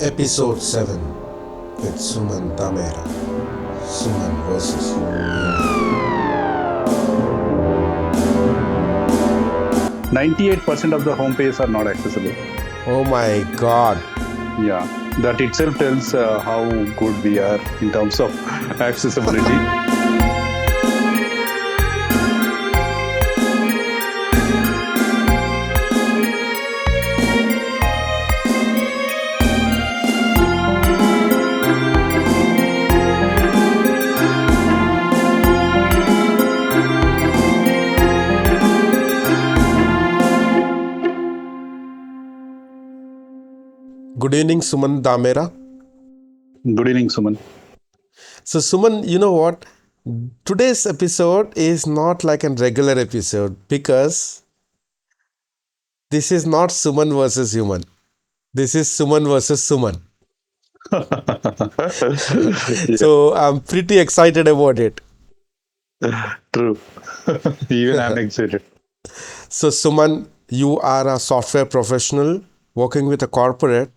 Episode 7 with Suman Damera. Suman versus Human. 98% of the home pages are not accessible. Oh my god. Yeah, that itself tells how good we are in terms of accessibility. Good evening, Suman Damera. Good evening, Suman. So, Suman, you know what? Today's episode is not like a regular episode because this is not Suman versus Human. This is Suman versus Suman. Yeah, So, I'm pretty excited about it. true. Even I'm excited. So, Suman, you are a software professional working with a corporate,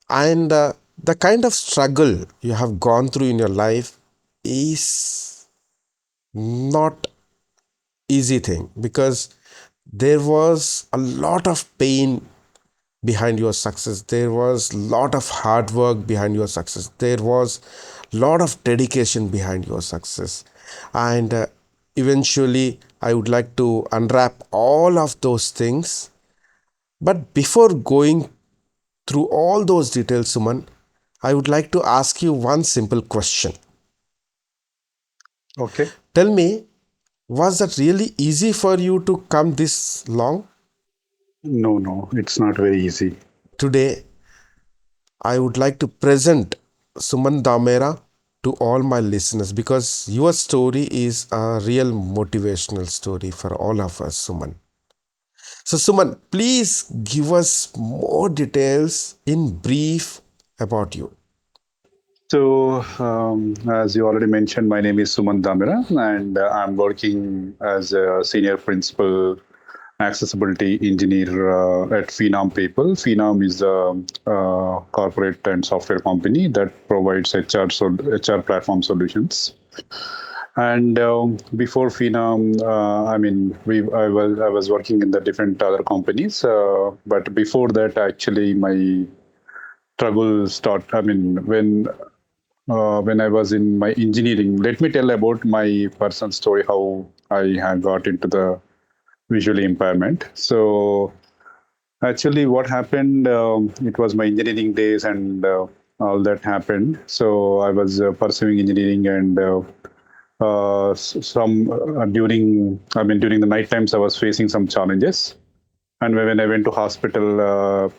and the kind of struggle you have gone through in your life is not easy thing because there was a lot of pain behind your success. There was a lot of hard work behind your success. There was a lot of dedication behind your success. And eventually, I would like to unwrap all of those things. But before going through all those details, Suman, I would like to ask you one simple question. Okay. Tell me, was that really easy for you to come this long? No, it's not very easy. Today, I would like to present Suman Damera to all my listeners because your story is a real motivational story for all of us, Suman. So, Suman, please give us more details in brief about you. So, as you already mentioned, my name is Suman Damera, and I'm working as a senior principal accessibility engineer at Phenom People. Phenom is a corporate and software company that provides HR platform solutions. And before Phenom, I was working in the different other companies. But before that, actually, my struggle start. When I was in my engineering, let me tell about my personal story how I had got into the visually impairment. So actually, what happened? It was my engineering days, and all that happened. So I was pursuing engineering, and some during the night times, I was facing some challenges. And when I went to hospital,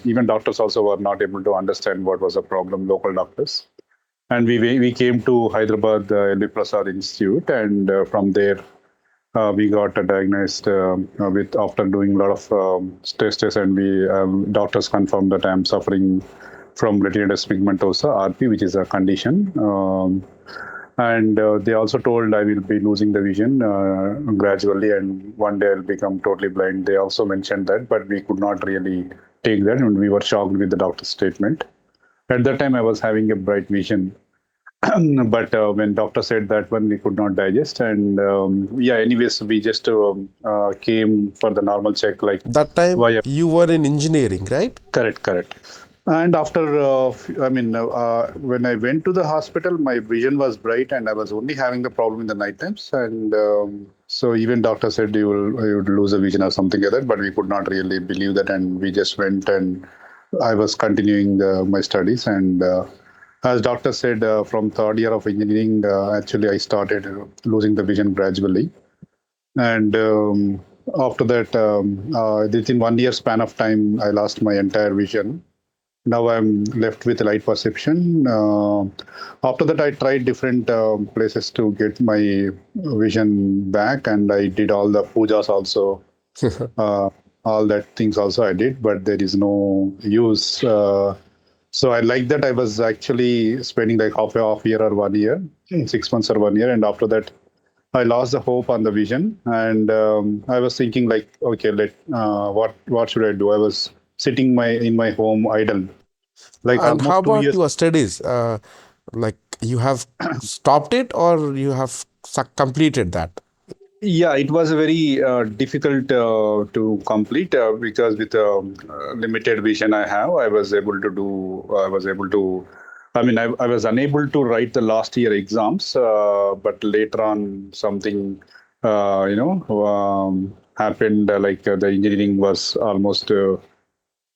even doctors also were not able to understand what was the problem. Local doctors, and we came to Hyderabad L.V. Prasad Institute, and from there we got diagnosed with after doing a lot of tests, and we doctors confirmed that I'm suffering from retinitis pigmentosa (RP), which is a condition. And they also told I will be losing the vision gradually, and one day I'll become totally blind. They also mentioned that, but we could not really take that, and we were shocked with the doctor's statement. At that time, I was having a bright vision, but when doctor said that one, we could not digest. And yeah, anyways, we just came for the normal check, like That time why. you were in engineering, right? Correct. And after, when I went to the hospital, my vision was bright, and I was only having the problem in the night times. And so even doctor said you would lose a vision or something like that, but we could not really believe that, and we just went, and I was continuing my studies. And as doctor said, from third year of engineering, actually I started losing the vision gradually. And after that, within 1 year span of time, I lost my entire vision. Now I'm left with light perception. After that, I tried different places to get my vision back, and I did all the pujas also. All that things also I did, but there is no use. So I like that I was actually spending like half year or 1 year, 6 months or 1 year, and after that I lost the hope on the vision, and I was thinking like, okay, what should I do? I was sitting my in my home idle, like And how almost two about years. your studies? Like you have stopped it or you have completed that? Yeah, it was very difficult to complete because with limited vision I have, I was able to do. I was able to. I mean, I was unable to write the last year exams, but later on something, happened. The engineering was almost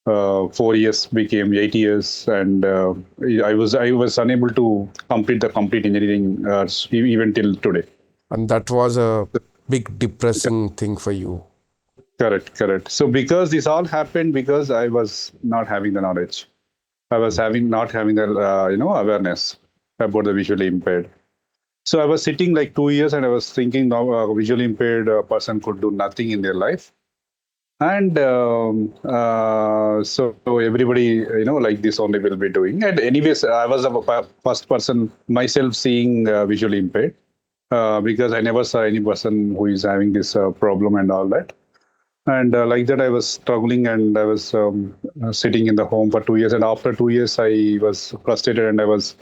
4 years became 8 years, and I was unable to complete the complete engineering even till today. And that was a big depressing thing for you. Correct, correct. So because this all happened because I was not having the knowledge. I was having not having the awareness about the visually impaired. So I was sitting like 2 years and I was thinking now a visually impaired person could do nothing in their life. And so everybody, like this only will be doing. And anyways, I was the first person myself seeing visually impaired because I never saw any person who is having this problem and all that. And like that, I was struggling and I was sitting in the home for 2 years. And after 2 years, I was frustrated and I was,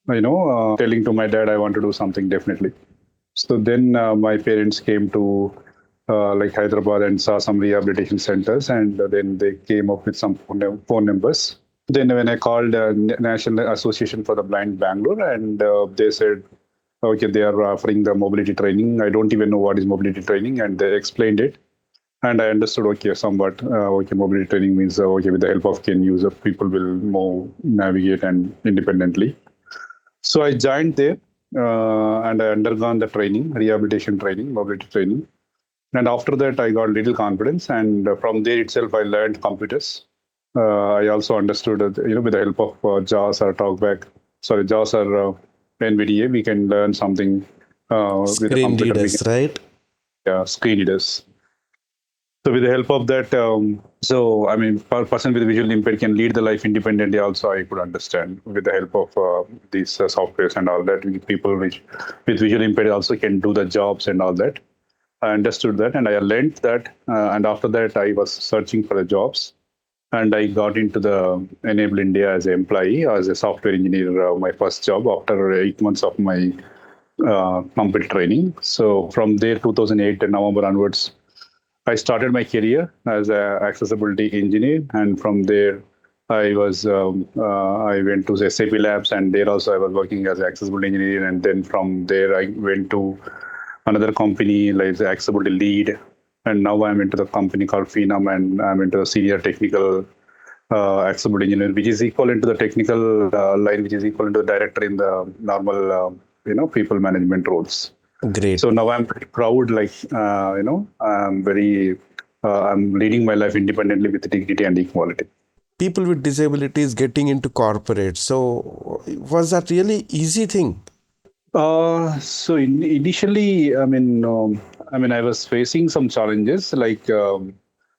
telling to my dad, I want to do something definitely. So then my parents came to like Hyderabad and saw some rehabilitation centers, and then they came up with some phone numbers. Then when I called National Association for the Blind Bangalore, and they said, okay, they are offering the mobility training. I don't even know what is mobility training, and they explained it, and I understood, okay, somewhat. Okay, mobility training means okay, with the help of can user, people will more navigate and independently. So I joined there, and I undergone the training, rehabilitation training, mobility training. And after that, I got little confidence, and from there itself, I learned computers. I also understood, with the help of JAWS or TalkBack, sorry, JAWS or NVDA, we can learn something with a Screen computer. We readers, can right? screen readers. So with the help of that, so I mean, person with visual impairment can lead the life independently. Also, I could understand with the help of these softwares and all that. People with visual impairment also can do the jobs and all that. I understood that, and I learned that. And after that, I was searching for the jobs, and I got into the Enable India as an employee, as a software engineer. My first job after 8 months of my complete training. So from there, 2008 November onwards, I started my career as an accessibility engineer, and from there, I went to the SAP Labs, and there also I was working as an accessibility engineer. And then from there, I went to another company like the accessibility lead, and now I'm into the company called Phenom, and I'm into the senior technical accessibility engineer, which is equivalent to the technical line, which is equivalent to the director in the normal, people management roles. Great. So now I'm pretty proud, like, I'm leading my life independently with dignity and equality. People with disabilities getting into corporate. So was that really easy thing? Initially, I was facing some challenges. Like,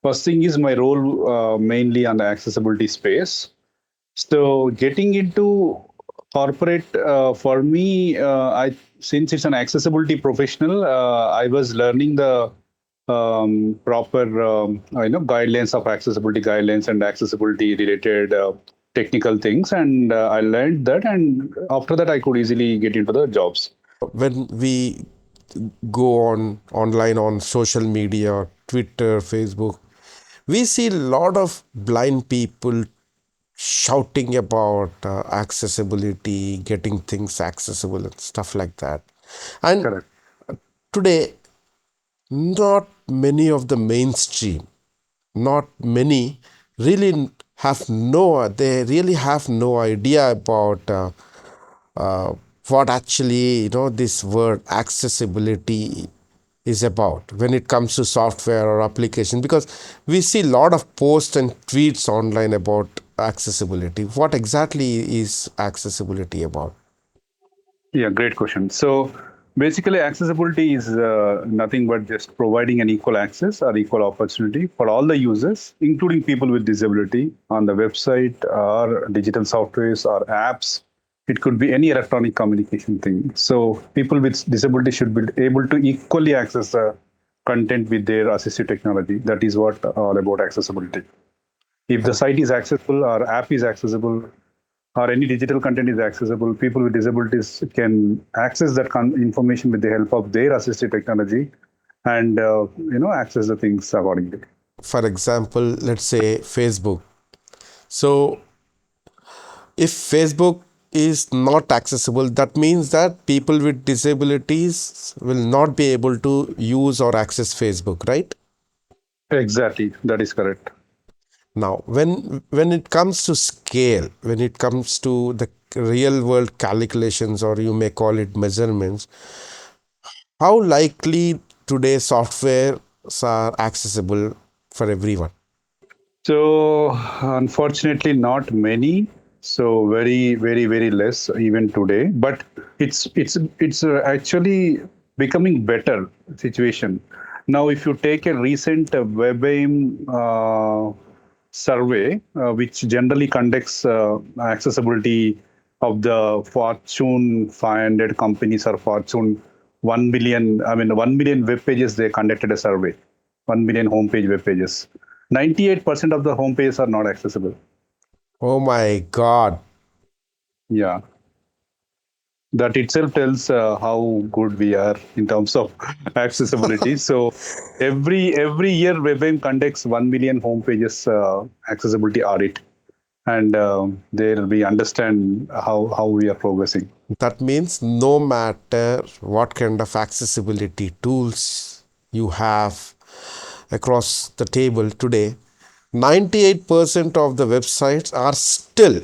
first thing is my role mainly on the accessibility space. So getting into corporate for me, I since it's an accessibility professional, I was learning the proper guidelines of accessibility guidelines and accessibility related technical things, and I learned that, and after that I could easily get into the jobs. When we go on online on social media, Twitter, Facebook, we see a lot of blind people shouting about accessibility, getting things accessible and stuff like that. And Correct. today, not many of the mainstream, not many really they really have no idea about uh, what actually this word accessibility is about when it comes to software or application, because we see a lot of posts and tweets online about accessibility. What exactly is accessibility about? Yeah, great question. So basically, accessibility is nothing but just providing an equal access or equal opportunity for all the users, including people with disability, on the website or digital softwares or apps. It could be any electronic communication thing. So people with disability should be able to equally access the content with their assistive technology. That is what all about accessibility. If the And site is accessible or app is accessible or any digital content is accessible, people with disabilities can access that information with the help of their assistive technology and access the things accordingly. for example, let's say Facebook. So if Facebook is not accessible, that means that people with disabilities will not be able to use or access Facebook, right? Exactly, that is correct. Now, when it comes to scale, when it comes to the real world calculations, or you may call it measurements, how likely today softwares are accessible for everyone? So unfortunately, not many. So very, very, very less even today. But it's actually becoming better situation. Now, if you take a recent WebAIM survey, which generally conducts accessibility of the Fortune 500 companies or Fortune 1 billion, 1 million web pages, they conducted a survey, 1 million homepage web pages. 98% of the home pages are not accessible. Oh my God. Yeah, that itself tells how good we are in terms of accessibility. So every year, WebAIM conducts 1 million home pages accessibility audit, and there we understand how we are progressing. That means no matter what kind of accessibility tools you have across the table today, 98% of the websites are still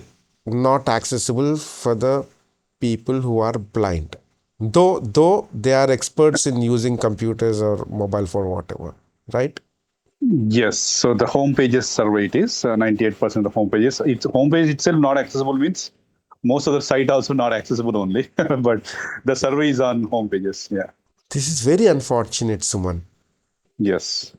not accessible for the people who are blind. Though they are experts in using computers or mobile phone, whatever, right? Yes, so the home pages survey it is 98% of home pages. It's home page itself not accessible means most of the site also not accessible only, but the survey is on home pages. Yeah. This is very unfortunate, Suman. Yes.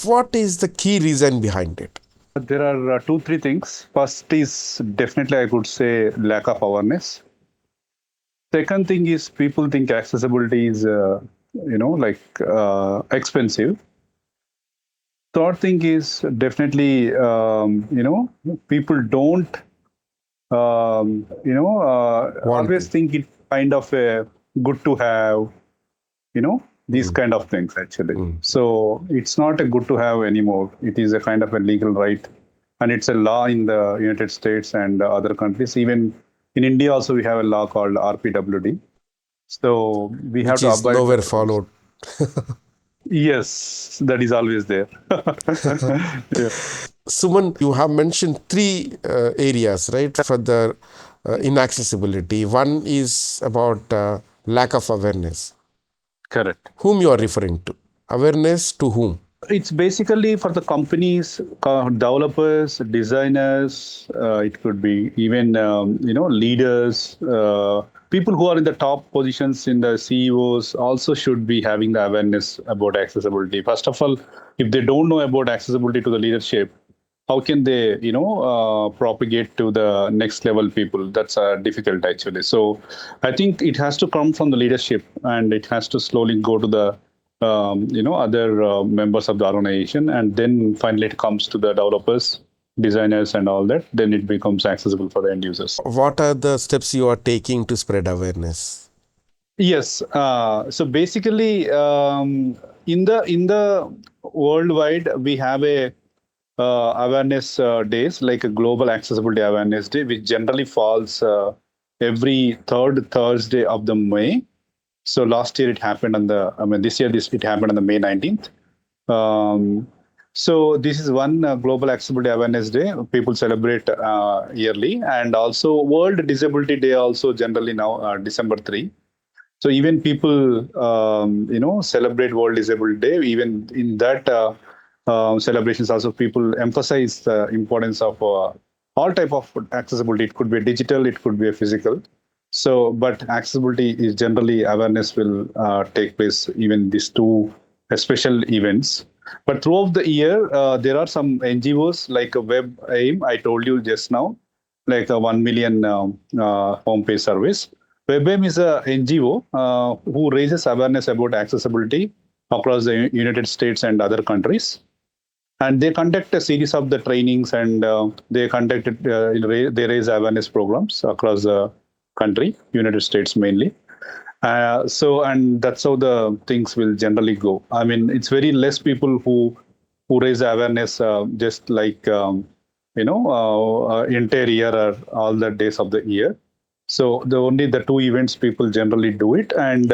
What is the key reason behind it? There are two, three things. First is definitely, I could say, lack of awareness. Second thing is people think accessibility is, expensive. Third thing is definitely, people don't, Want always to? think it kind of good to have, these Mm, kind of things actually. mm. So it's not a good to have anymore. It is a kind of a legal right, and it's a law in the United States and other countries. Even in India, also we have a law called RPWD. So we have Which to is abide by nowhere the rules. followed. Yes, that is always there. Yeah, Suman, you have mentioned three areas, right, for the inaccessibility. One is about lack of awareness. correct. Whom you are referring to? Awareness to whom? It's basically for the companies, developers, designers. It could be even leaders, people who are in the top positions in the CEOs also should be having the awareness about accessibility. First of all, if they don't know about accessibility to the leadership, how can they propagate to the next level people? That's difficult actually. So I think it has to come from the leadership, and it has to slowly go to the other members of the organization, and then finally it comes to the developers, designers, and all that. Then it becomes accessible for the end users. What are the steps you are taking to spread awareness? Yes. So basically, in the worldwide, we have a awareness days, like a global accessibility awareness day, which generally falls every third Thursday of the May. So last year it happened on the, this year it happened on the May 19th. Um, so this is one global accessibility awareness day people celebrate yearly, and also World Disability Day also generally now December 3. So even people, celebrate World Disability Day. Even in that celebrations, also people emphasize the importance of all type of accessibility. It could be digital, it could be a physical. So, but accessibility is generally awareness will take place even these two special events. But throughout the year, there are some NGOs like a Web Aim. I told you just now, like a 1 million homepage service. WebAIM is a NGO who raises awareness about accessibility across the United States and other countries. and they conduct a series of the trainings, and they conducted they raise awareness programs across the country, United States mainly. So, and that's how the things will generally go. I mean, it's very less people who raise awareness, just like entire year or all the days of the year. So the only the two events people generally do it, and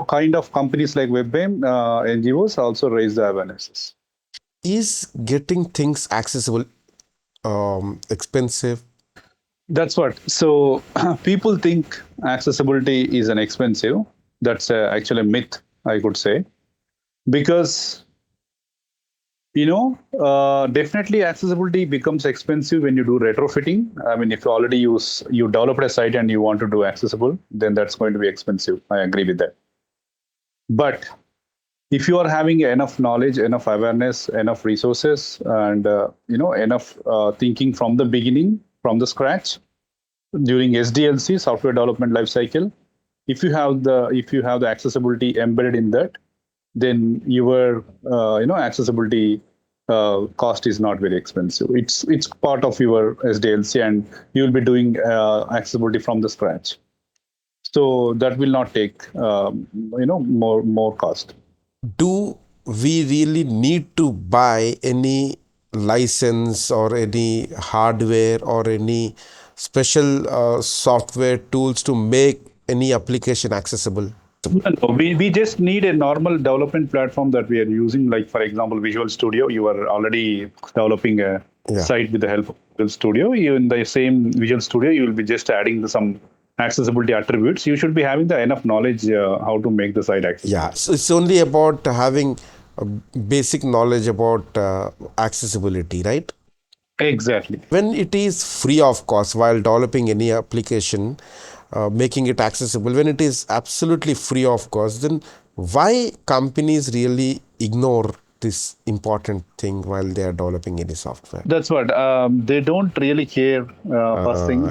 kind of companies like WebBAM, NGOs also raise the awarenesses. Is getting things accessible expensive? That's what. So people think accessibility is an expensive. That's actually a myth, I could say, because definitely accessibility becomes expensive when you do retrofitting. I mean, if you already you developed a site and you want to do accessible, then that's going to be expensive. I agree with that. But if you are having enough knowledge, enough awareness, enough resources, and enough thinking from the beginning, from the scratch, during SDLC, software development lifecycle, if you have the accessibility embedded in that, then your accessibility cost is not very expensive. It's part of your SDLC, and you'll be doing accessibility from the scratch. So that will not take more cost. Do we really need to buy any license or any hardware or any special software tools to make any application accessible? No, we just need a normal development platform that we are using. Like, for example, Visual Studio. You are already developing a Yeah. site with the help of Visual Studio. You in the same Visual Studio, you will be just adding some accessibility attributes. You should be having the enough knowledge how to make the site Yeah, accessible. so it's only about having a basic knowledge about accessibility, right? Exactly. When it is free of cost while developing any application, making it accessible, when it is absolutely free of cost, then why companies really ignore this important thing while they are developing any software? That's what they don't really care. First thing,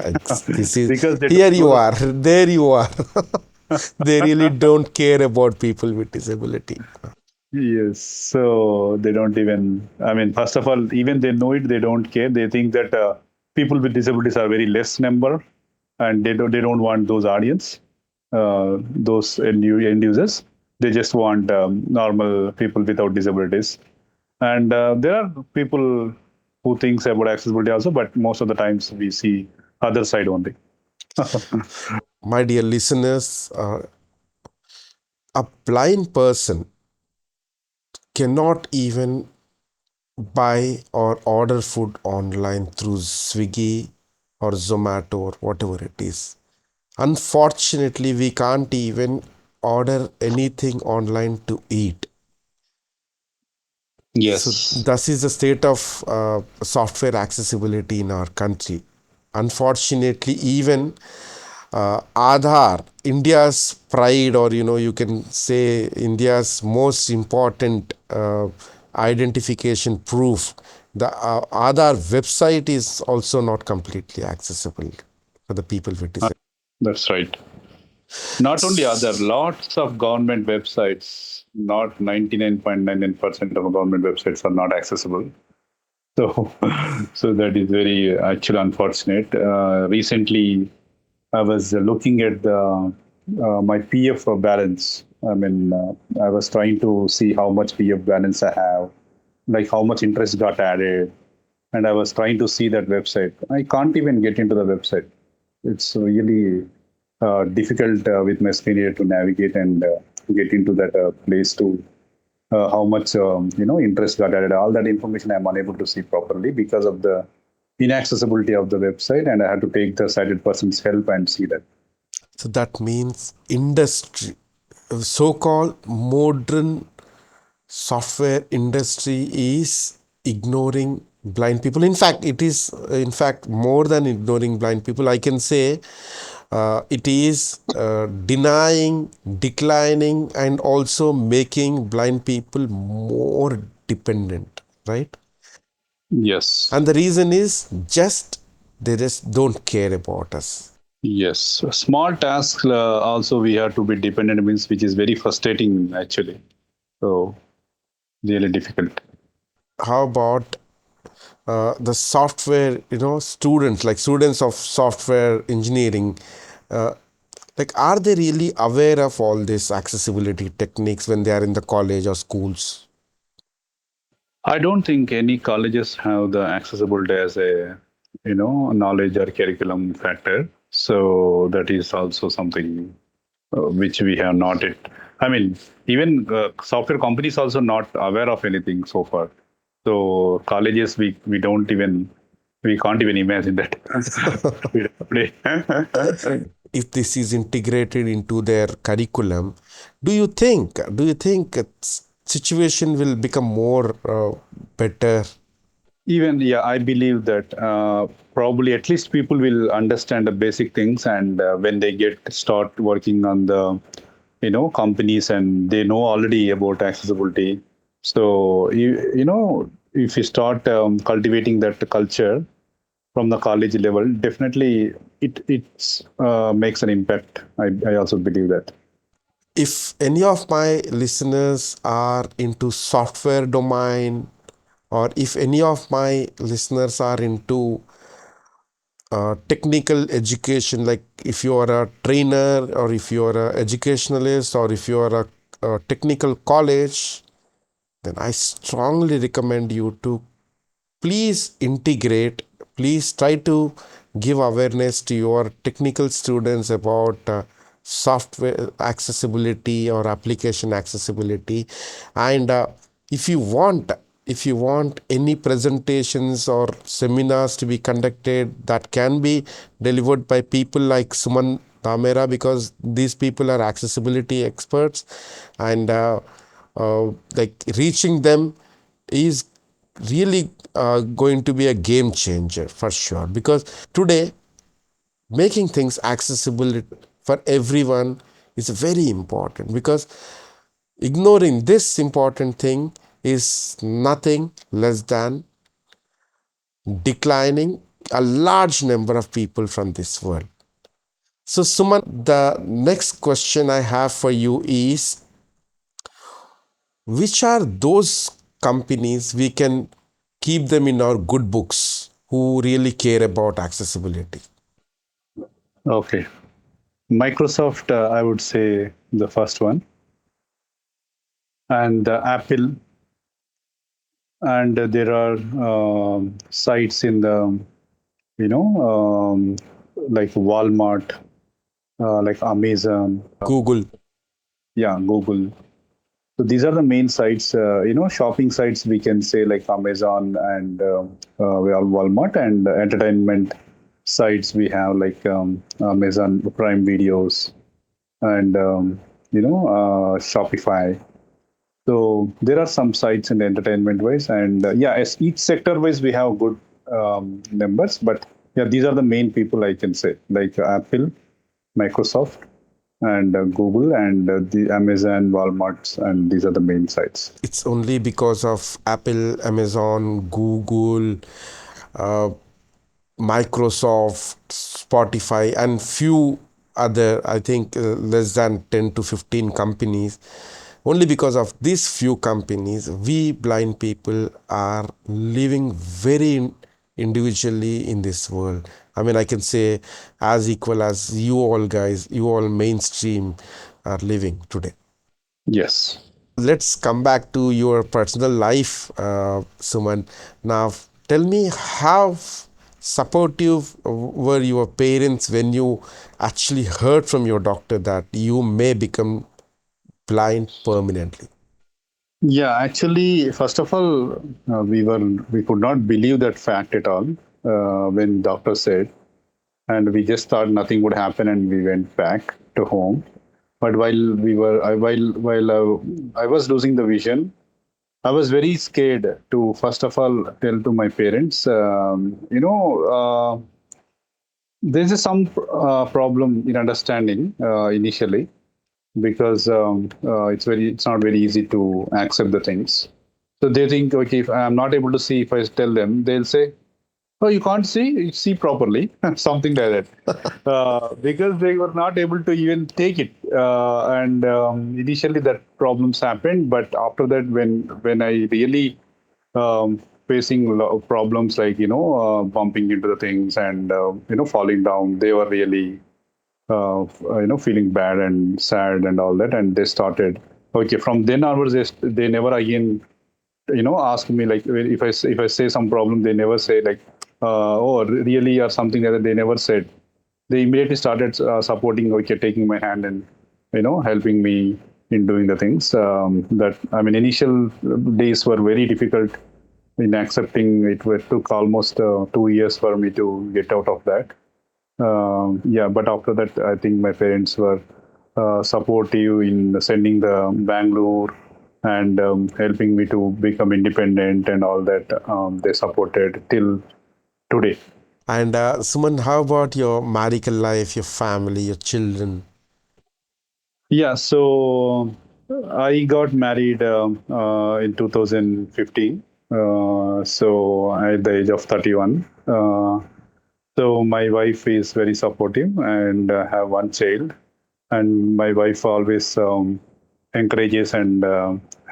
This is because they here don't know you the. are, there you are. They really don't care about people with disability. Yes, so they don't even. I mean, first of all, even they know it, they don't care. They think that people with disabilities are very less number, and they don't want those audience, those end users. They just want normal people without disabilities. And there are people who thinks about accessibility also, but most of the times we see other side only. My dear listeners, a blind person cannot even buy or order food online through Swiggy or Zomato or whatever it is. Unfortunately, we can't even order anything online to eat. So, Yes. this is the state of software accessibility in our country. Unfortunately, even Aadhaar, India's pride, or you can say India's most important identification proof, the Aadhaar website is also not completely accessible for the people with Uh, disabilities. That's right. Not only are there lots of government websites, not 99.99% of government websites are not accessible. So, so that is very actually unfortunate. Recently, I was looking at my PF balance. I mean, I was trying to see how much PF balance I have, like how much interest got added, and I was trying to see that website. I can't even get into the website. It's really difficult with my screen here to navigate and get into that place to how much interest got added. All that information I'm unable to see properly because of the inaccessibility of the website, and I had to take the sighted person's help and see that. So that means industry, so-called modern software industry is ignoring blind people. In fact, it is in fact more than ignoring blind people. I can say it is denying, declining, and also making blind people more dependent, right? Yes. And the reason is just they just don't care about us. Yes. Small tasks also we have to be dependent means, which is very frustrating actually. So really difficult. how about the software, students, like students of software engineering, uh, like are they really aware of all these accessibility techniques when they are in the college or schools? I don't think any colleges have the accessibility as a knowledge or curriculum factor. So that is also something which we have not yet. I mean, even software companies also not aware of anything so far. So colleges, we don't even we can't even imagine that. If this is integrated into their curriculum, do you think situation will become more better? Even yeah, I believe that probably at least people will understand the basic things, and when they get start working on the companies and they know already about accessibility. So if you start cultivating that culture from the college level, definitely it makes an impact. I also believe that. If any of my listeners are into software domain, or if any of my listeners are into technical education, like if you are a trainer or if you are a educationalist or if you are a technical college, then I strongly recommend you to please integrate, please try to give awareness to your technical students about software accessibility or application accessibility. And if you want if you want any presentations or seminars to be conducted, that can be delivered by people like Suman Damera, because these people are accessibility experts. And like reaching them is really going to be a game changer for sure, because today making things accessible for everyone is very important, because ignoring this important thing is nothing less than declining a large number of people from this world. So Suman, the next question I have for you is, which are those companies we can keep them in our good books who really care about accessibility? Okay, Microsoft, I would say the first one, and Apple, and there are sites in the you know like Walmart, like Amazon, Google. yeah, Google. So these are the main sites, shopping sites we can say, like Amazon and Walmart, and entertainment sites we have like Amazon Prime Videos and Shopify. So there are some sites in the entertainment wise, and yeah, as each sector wise we have good numbers. But yeah, these are the main people I can say, like Apple, Microsoft, and Google, and the Amazon, Walmart, and these are the main sites. It's only because of Apple, Amazon, Google, uh, Microsoft, Spotify, and few other, I think less than 10 to 15 companies. Only because of these few companies, we blind people are living very individually in this world. I mean, I can say as equal as you all guys, you all mainstream are living today. Yes. Let's come back to your personal life, Suman. Now, tell me, how supportive were your parents when you actually heard from your doctor that you may become blind permanently? Yeah, actually, first of all, we could not believe that fact at all when doctor said, and we just thought nothing would happen, and we went back to home. But while we were while I was losing the vision, I was very scared to first of all tell to my parents. There's some problem in understanding initially, because it's not very easy to accept the things. So they think, okay, if I'm not able to see, if I tell them, they'll say, "Oh, you can't see? You see properly," something like that, because they were not able to even take it. And initially, that problems happened, but after that, when I really facing problems like bumping into the things and falling down. They were really feeling bad and sad and all that, and they started. Okay, from then onwards, they never again ask me like if I say some problem, they never say like oh really or something like that. They never said. They immediately started supporting, okay, taking my hand and helping me in doing the things. That I mean, initial days were very difficult in accepting it. It took almost 2 years for me to get out of that. Yeah, but after that, I think my parents were supportive in sending the Bangalore and helping me to become independent and all that. They supported till today. And Suman, how about your marital life, your family, your children? Yeah, so I got married in 2015. So at the age of 31. So my wife is very supportive and have one child. And my wife always encourages and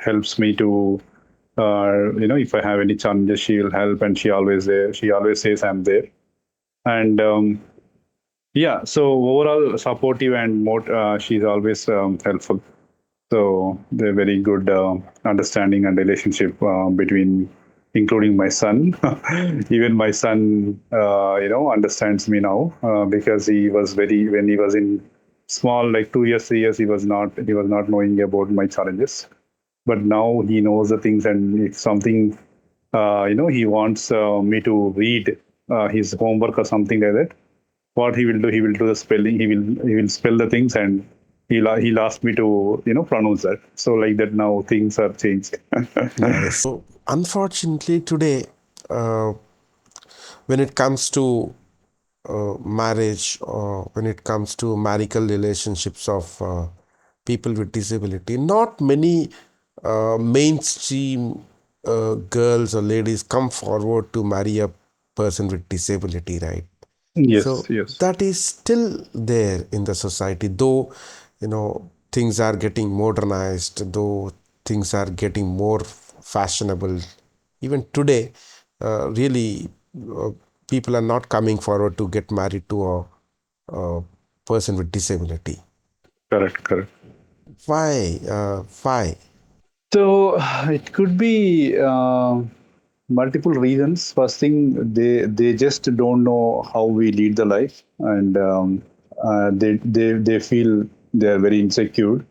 helps me to, if I have any challenges, she will help, and she always there. She always says I'm there. And yeah, so overall supportive and more. She's always helpful. So they're very good understanding and relationship between, including my son. Even my son, understands me now because he was very when he was in small, like 2 years, 3 years, he was not knowing about my challenges. But now he knows the things, and if something, he wants me to read his homework or something like that, what he will do the spelling. He will spell the things, and he'll ask me to pronounce that. So like that now things are changed. Nice. So, unfortunately, today, uh, when it comes to marriage or when it comes to marital relationships of people with disability, not many mainstream girls or ladies come forward to marry a person with disability, right? Yes, So yes, that is still there in the society, though, things are getting modernized, though things are getting more fashionable. Even today, really, uh, people are not coming forward to get married to a person with disability. correct, correct. Why? Why? So it could be multiple reasons. First thing, they just don't know how we lead the life, and they feel they are very insecure.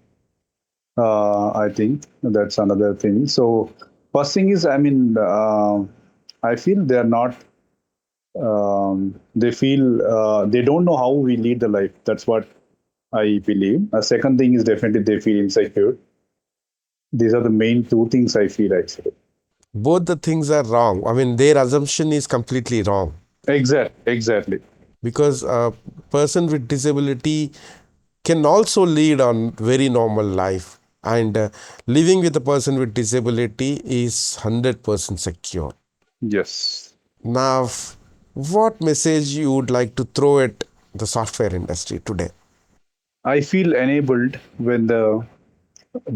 I think that's another thing. So first thing is, I mean, I feel they are not. They feel they don't know how we lead the life. That's what I believe. A second thing is definitely they feel insecure. These are the main two things I feel actually. Both the things are wrong. I mean, their assumption is completely wrong Exactly. because a person with disability can also lead on very normal life, and living with a person with disability is 100% secure. Yes. Now, what message you would like to throw at the software industry today? I feel enabled when the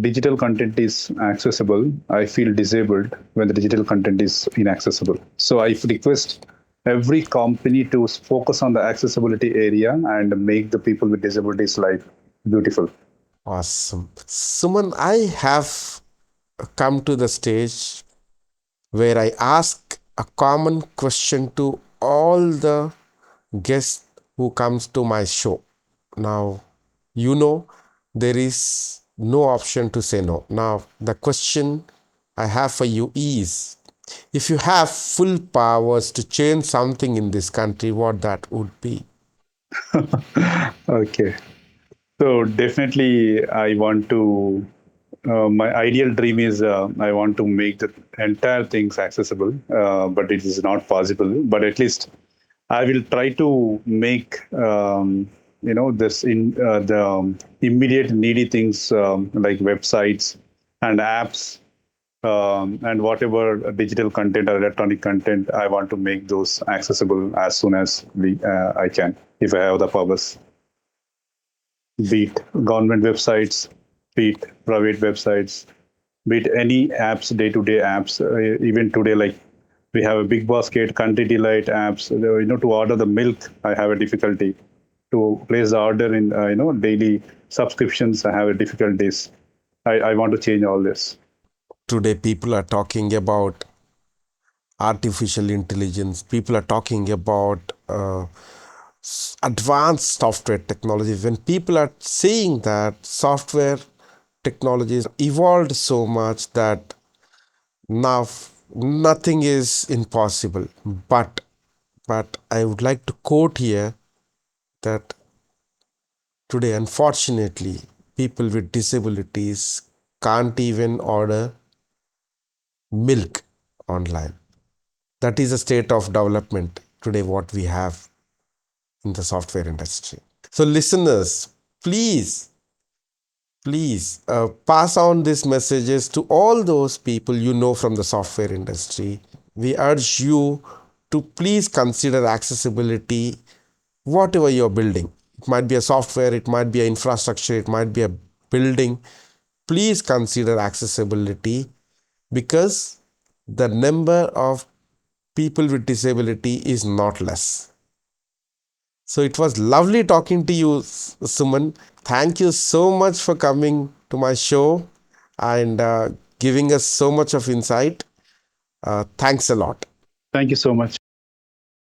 digital content is accessible. I feel disabled when the digital content is inaccessible. So I request every company to focus on the accessibility area and make the people with disabilities life beautiful. Awesome. Suman, I have come to the stage where I ask a common question to all the guest who comes to my show. Now, there is no option to say no. Now, the question I have for you is, if you have full powers to change something in this country, what that would be? Okay. So definitely, I want to. My ideal dream is I want to make the entire things accessible, but it is not possible. But at least I will try to make this in the immediate needy things like websites and apps and whatever digital content or electronic content. I want to make those accessible as soon as I can, if I have the powers, be it government websites, be it private websites, be it any apps, day-to-day apps. Even today, like we have a big basket, country delight apps. To order the milk, I have a difficulty. To place the order in, daily subscriptions, I have a difficulties. I want to change all this. Today, people are talking about artificial intelligence. People are talking about advanced software technologies. When people are saying that software technologies evolved so much that now nothing is impossible. But I would like to quote here that today, unfortunately, people with disabilities can't even order milk online. That is a state of development today, what we have in the software industry. So, listeners, please, please pass on these messages to all those people you know from the software industry. We urge you to please consider accessibility, whatever you're building. It might be a software, it might be an infrastructure, it might be a building. Please consider accessibility because the number of people with disability is not less. So it was lovely talking to you, Suman. Thank you so much for coming to my show and giving us so much of insight. Thanks a lot. Thank you so much.